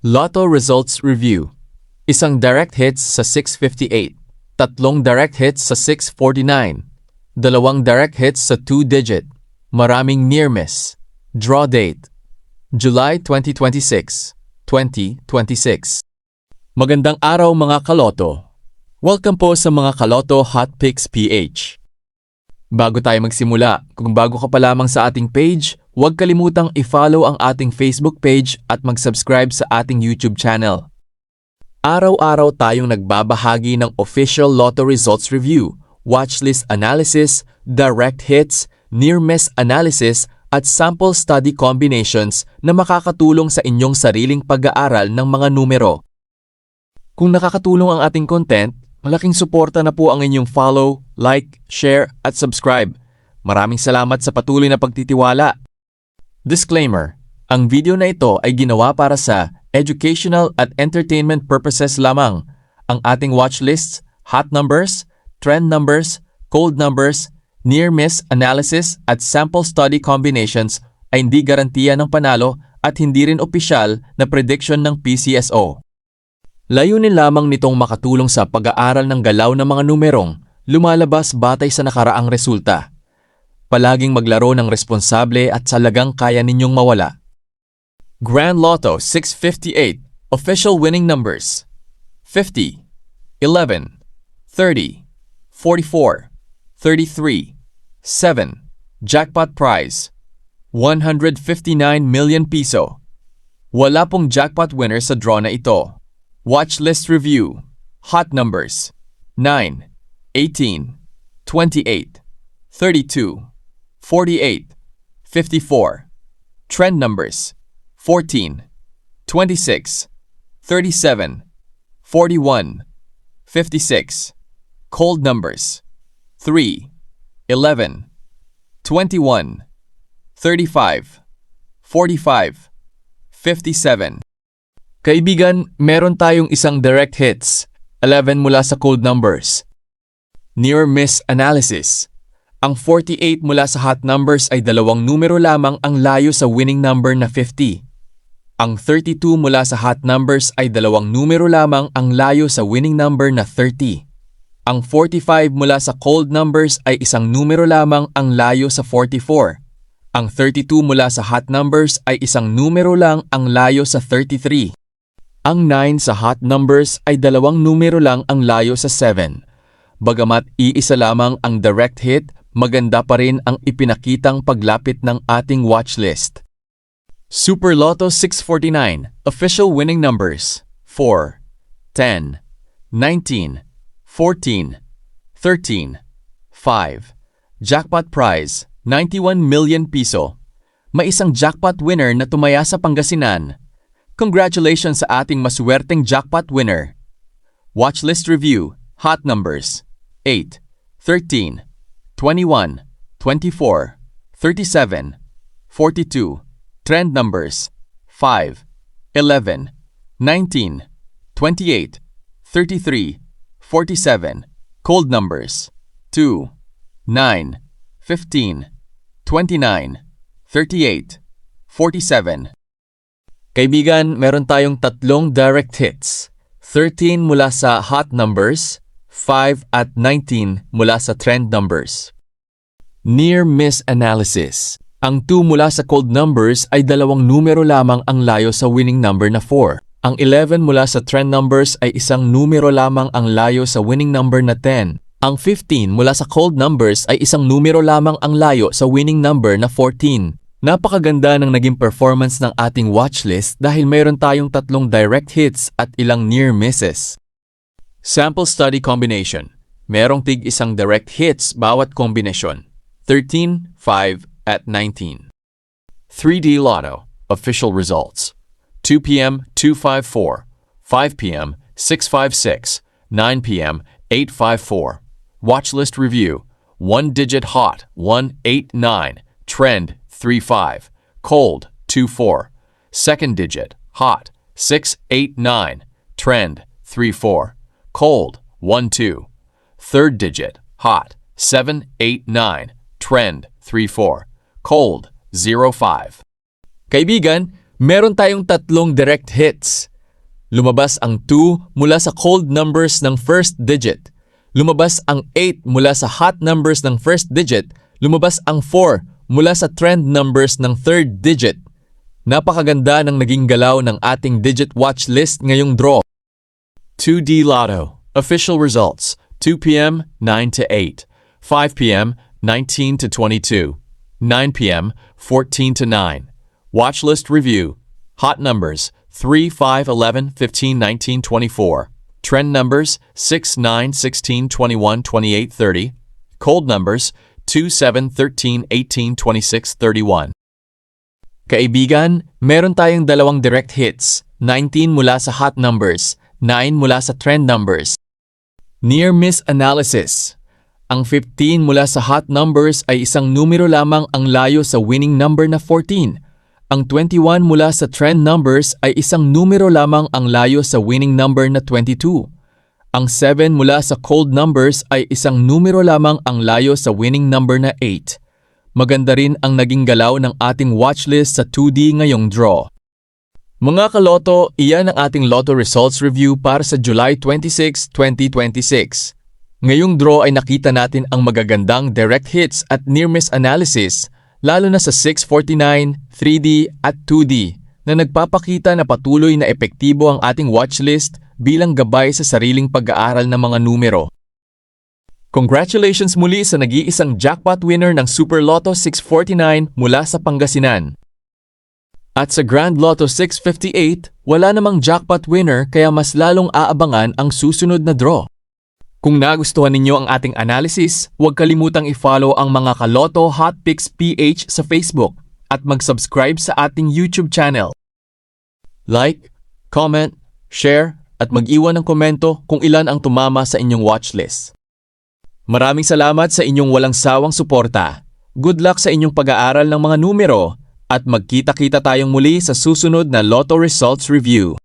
Lotto Results Review. Isang direct hits sa 658, tatlong direct hits sa 649, dalawang direct hits sa 2-digit, maraming near miss. Draw date: July 2026, 2026. Magandang araw mga kaloto. Welcome po sa mga Kaloto Hot Picks PH. Bago tayo magsimula, kung bago ka pa lamang sa ating page, huwag kalimutang i-follow ang ating Facebook page at mag-subscribe sa ating YouTube channel. Araw-araw tayong nagbabahagi ng official Lotto Results Review, watchlist analysis, direct hits, near-miss analysis at sample study combinations na makakatulong sa inyong sariling pag-aaral ng mga numero. Kung nakakatulong ang ating content, malaking suporta na po ang inyong follow, like, share at subscribe. Maraming salamat sa patuloy na pagtitiwala. Disclaimer: ang video na ito ay ginawa para sa educational at entertainment purposes lamang. Ang ating watchlists, hot numbers, trend numbers, cold numbers, near-miss analysis at sample study combinations ay hindi garantiya ng panalo at hindi rin opisyal na prediction ng PCSO. Layunin lamang nitong makatulong sa pag-aaral ng galaw ng mga numerong lumalabas batay sa nakaraang resulta. Palaging maglaro ng responsable at talagang kaya ninyong mawala. Grand Lotto 658 Official Winning Numbers: 50, 11, 30, 44, 33, 7. Jackpot Prize: 159 million piso. Wala pong jackpot winner sa draw na ito. Watchlist Review. Hot numbers: 9, 18, 28, 32, 48, 54. Trend numbers: 14, 26, 37, 41, 56. Cold numbers: 3, 11, 21, 35, 45, 57. Kaibigan, meron tayong isang direct hits, 11 mula sa cold numbers. Near-miss analysis. Ang 48 mula sa hot numbers ay dalawang numero lamang ang layo sa winning number na 50. Ang 32 mula sa hot numbers ay dalawang numero lamang ang layo sa winning number na 30. Ang 45 mula sa cold numbers ay isang numero lamang ang layo sa 44. Ang 32 mula sa hot numbers ay isang numero lang ang layo sa 33. Ang 9 sa hot numbers ay dalawang numero lang ang layo sa 7. Bagamat iisa lamang ang direct hit, maganda pa rin ang ipinakitang paglapit ng ating watchlist. Super Lotto 649 Official Winning Numbers: 4, 10, 19, 14, 13, 5. Jackpot Prize: 91 million piso. May isang jackpot winner na tumaya sa Pangasinan. Congratulations sa ating maswerteng jackpot winner. Watchlist Review. Hot numbers: 8, 13, 21, 24, 37, 42. Trend numbers: 5, 11, 19, 28, 33, 47. Cold numbers: 2, 9, 15, 29, 38, 47. Kaibigan, meron tayong tatlong direct hits. 13 mula sa hot numbers, 5 at 19 mula sa trend numbers. Near-miss analysis. Ang 2 mula sa cold numbers ay dalawang numero lamang ang layo sa winning number na 4. Ang 11 mula sa trend numbers ay isang numero lamang ang layo sa winning number na 10. Ang 15 mula sa cold numbers ay isang numero lamang ang layo sa winning number na 14. Napakaganda ng naging performance ng ating watchlist dahil mayroon tayong tatlong direct hits at ilang near misses. Sample study combination. Merong tig isang direct hits bawat kombinasyon. 13, 5 at 19. 3D Lotto. Official results: 2 p.m. 254, 5 p.m. 656, 9 p.m. 854. Watchlist Review. 1-digit hot 189, trend 35, cold 24. Second digit hot 689, trend 34, cold 12. Third digit hot 789, trend 34, cold 05. Kaibigan, meron tayong tatlong direct hits. Lumabas ang 2 mula sa cold numbers ng first digit. Lumabas ang 8 mula sa hot numbers ng first digit. Lumabas ang 4 mula sa trend numbers ng third digit. Napakaganda ng naging galaw ng ating digit watch list ngayong draw. 2D Lotto. Official results. 2 p.m. 9 to 8. 5 p.m. 19 to 22. 9 p.m. 14 to 9. Watch list review. Hot numbers 3, 5, 11, 15, 19, 24. Trend numbers 6, 9, 16, 21, 28, 30. Cold numbers 2, 7, 13, 18, 26, 31. Kaibigan, meron tayong dalawang direct hits. 19 mula sa hot numbers, 9 mula sa trend numbers. Near-miss analysis. Ang 15 mula sa hot numbers ay isang numero lamang ang layo sa winning number na 14. Ang 21 mula sa trend numbers ay isang numero lamang ang layo sa winning number na 22. Ang 7 mula sa cold numbers ay isang numero lamang ang layo sa winning number na 8. Maganda rin ang naging galaw ng ating watchlist sa 2D ngayong draw. Mga kaloto, iyan ang ating Lotto Results Review para sa July 26, 2026. Ngayong draw ay nakita natin ang magagandang direct hits at near-miss analysis, lalo na sa 649, 3D at 2D, na nagpapakita na patuloy na epektibo ang ating watchlist bilang gabay sa sariling pag-aaral ng mga numero. Congratulations muli sa nag-iisang jackpot winner ng Super Lotto 649 mula sa Pangasinan. At sa Grand Lotto 658, wala namang jackpot winner kaya mas lalong aabangan ang susunod na draw. Kung nagustuhan ninyo ang ating analysis, huwag kalimutang i-follow ang mga Kaloto Hot Picks PH sa Facebook at mag-subscribe sa ating YouTube channel. Like, comment, share at mag-iwan ng komento kung ilan ang tumama sa inyong watchlist. Maraming salamat sa inyong walang sawang suporta. Good luck sa inyong pag-aaral ng mga numero at magkita-kita tayong muli sa susunod na Lotto Results Review.